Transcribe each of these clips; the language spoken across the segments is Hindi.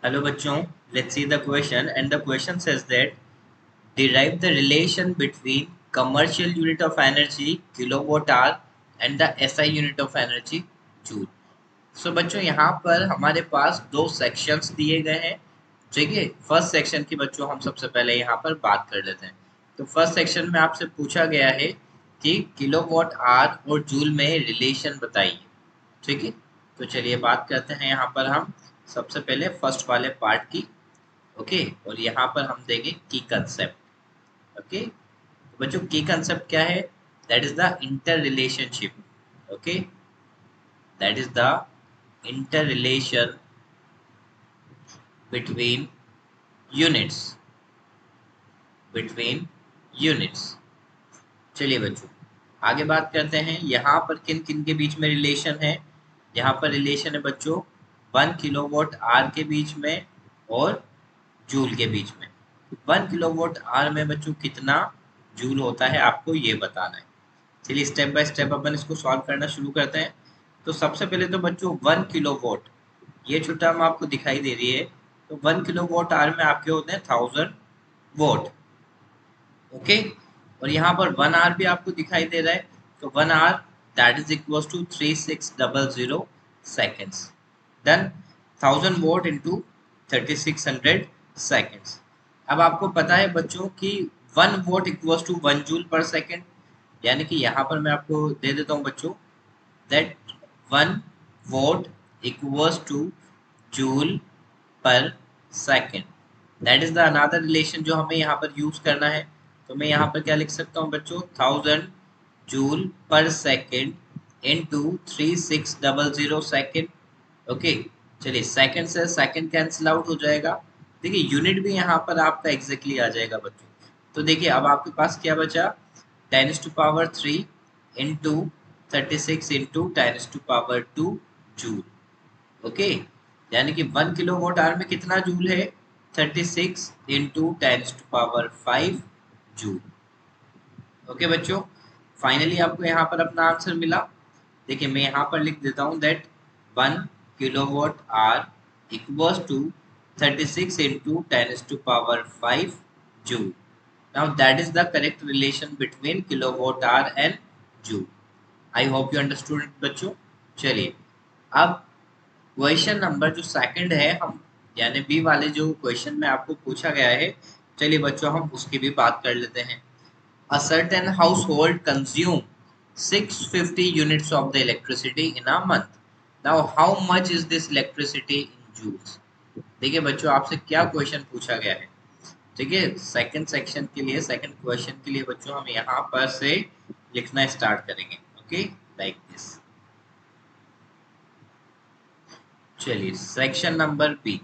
Hello bachchon, let's see the question, and the question says that derive the relation between commercial unit of energy kilowatt hour and the SI unit of energy joule. सो बच्चों यहाँ पर हमारे पास दो सेक्शंस दिए गए हैं। ठीक है, फर्स्ट सेक्शन की बच्चों हम सबसे पहले यहाँ पर बात कर लेते हैं। तो फर्स्ट सेक्शन में आपसे पूछा गया है कि किलोवाट आवर और जूल में रिलेशन बताइए। ठीक है, तो चलिए बात करते हैं यहाँ पर हम सबसे पहले फर्स्ट वाले पार्ट की। ओके, और यहाँ पर हम देंगे की कंसेप्ट। ओके, तो बच्चों की कंसेप्ट क्या है? That is the inter relationship. Okay, that is the interrelation between units between units। चलिए बच्चों आगे बात करते हैं। यहाँ पर किन किन के बीच में रिलेशन है? यहाँ पर रिलेशन है बच्चों 1 किलोवाट आवर के बीच में और जूल के बीच में। 1 किलोवाट आवर में बच्चों कितना जूल होता है आपको ये बताना है। चलिए स्टेप बाय स्टेप अपन इसको सॉल्व करना शुरू करते हैं। तो सबसे पहले तो बच्चों 1 किलोवाट, ये जो टर्म आपको दिखाई दे रही है, तो 1 किलोवाट आवर में आपके होते हैं 1000 वोट। ओके, और यहाँ पर 1 आवर भी आपको दिखाई दे रहा है, तो 1 hour that is equal to 3600 seconds. Then 1000 watt into 3600 seconds. अब आपको पता है बच्चों कि 1 watt equal to 1 joule per second, यानी कि यहाँ पर मैं आपको दे देता हूँ बच्चों that 1 watt equals to joule per second। That is the another relation जो हमें यहाँ पर यूज करना है। तो मैं यहाँ पर क्या लिख सकता हूँ बच्चों 1000 joule per second into 3600 second. Okay, चलिए सेकेंड से सेकेंड कैंसिल आउट हो जाएगा। देखिए यूनिट भी यहाँ पर आपका एग्जैक्टली आ जाएगा बच्चों। तो देखिए अब आपके पास क्या बचा 10⁻³ इंटू 36 इंटू 10⁻² जूल। ओके, यानी कि 1 किलोवाट आवर में कितना जूल है 36 इंटू 10⁵ जूल। ओके बच्चों, फाइनली आपको यहाँ पर अपना आंसर मिला। देखिए मैं यहाँ पर लिख देता हूँ that 1 kilowatt hour equals to 36 into 10⁵ joule. Now that is the correct relation between kilowatt hour and joule। I hope you understood it बच्चों। चलिए अब क्वेश्चन नंबर जो सेकंड है हम, यानी बी वाले जो क्वेश्चन में आपको पूछा गया है, चलिए बच्चों हम उसकी भी बात कर लेते हैं। A certain household consume 650 units of the electricity in a month। Now how much is this electricity in joules? देखिए बच्चों आपसे क्या क्वेश्चन पूछा गया है। ठीक है, सेकंड सेक्शन के लिए, सेकंड क्वेश्चन के लिए बच्चों हम यहाँ पर से लिखना स्टार्ट करेंगे। Okay, like this. चलिए सेक्शन नंबर बी।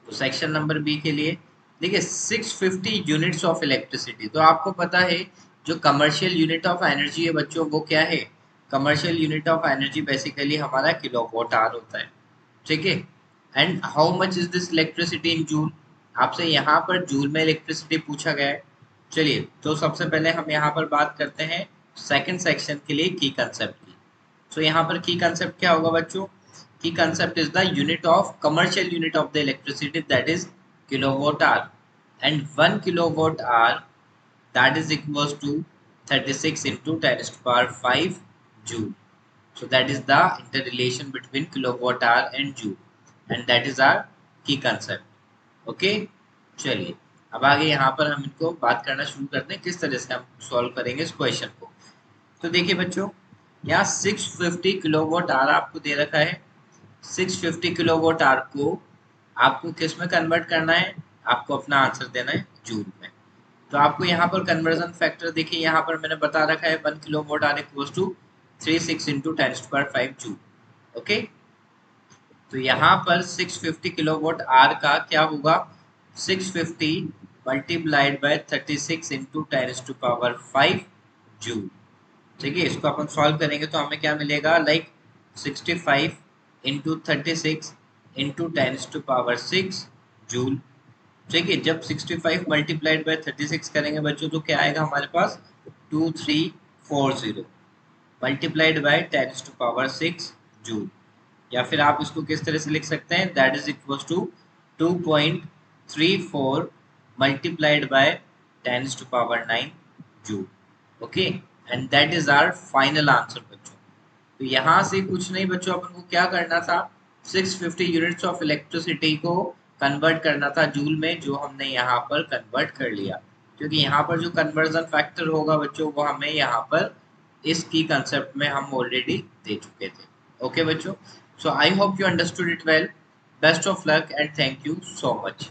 तो सेक्शन नंबर बी के लिए देखिए 650 यूनिट्स ऑफ इलेक्ट्रिसिटी। तो आपको पता है जो कमर्शियल यूनिट ऑफ एनर्जी है बच्चों वो क्या है? Commercial unit of energy basically हमारा किलोवाट आवर होता है। ठीक है, and how much is this electricity in joule? आपसे यहाँ पर जूल में इलेक्ट्रिसिटी पूछा गया है। चलिए तो सबसे पहले हम यहाँ पर बात करते हैं सेकंड सेक्शन के लिए की कंसेप्ट की। तो यहाँ पर की कंसेप्ट क्या होगा बच्चों? की concept is the unit of commercial unit of the electricity that is kilowatt hour, and 1 kilowatt our that is equals to 36 into 10⁵ joule। So that is the interrelation between kilowatt hour and joule, and that is our key concept। okay, चलिए अब आगे यहाँ पर हम इनको बात करना शुरू करते हैं किस तरह से हम सॉल्व करेंगे इस क्वेश्चन को। तो देखिए बच्चों यहाँ 650 किलोवाट आवर आपको दे रखा है। 650 किलोवाट आवर को आपको किस में कन्वर्ट करना है? आपको अपना आंसर देना है जूल में। तो आपको यहाँ पर कन्वर्जन फैक्टर देखिए यहाँ पर मैंने बता रखा है 1 kilowatt hour equals to 36 into 10⁵ joule. Okay, तो यहाँ पर 650 किलोवाट आवर का क्या होगा 650 मल्टीप्लाइड बाय 36 इंटू 10⁵ जूल। ठीक है, इसको अपन सॉल्व करेंगे तो हमें क्या मिलेगा लाइक 65 इंटू 36 इंटू 10⁶ जूल। ठीक है, जब 65 मल्टीप्लाइड बाय 36 करेंगे बच्चों तो क्या आएगा हमारे पास 2340 मल्टीप्लाइड बाय 10⁶ जूल, या फिर आप इसको किस तरह से लिख सकते हैं, that is equal to 2.34 multiplied by 10⁻⁹ joule. Okay, and that is our final answer बच्चों। तो यहाँ से कुछ नहीं बच्चों, अपन को क्या करना था, 650 यूनिट्स ऑफ इलेक्ट्रिसिटी को कन्वर्ट करना था जूल में, जो हमने यहाँ पर कन्वर्ट कर लिया, क्योंकि यहाँ पर जो कन्वर्जन फैक्टर होगा बच्चों वो हमें यहाँ पर इस की कंसेप्ट में हम ऑलरेडी दे चुके थे। ओके बच्चों, so I hope you understood it well. Best of luck and thank you so much.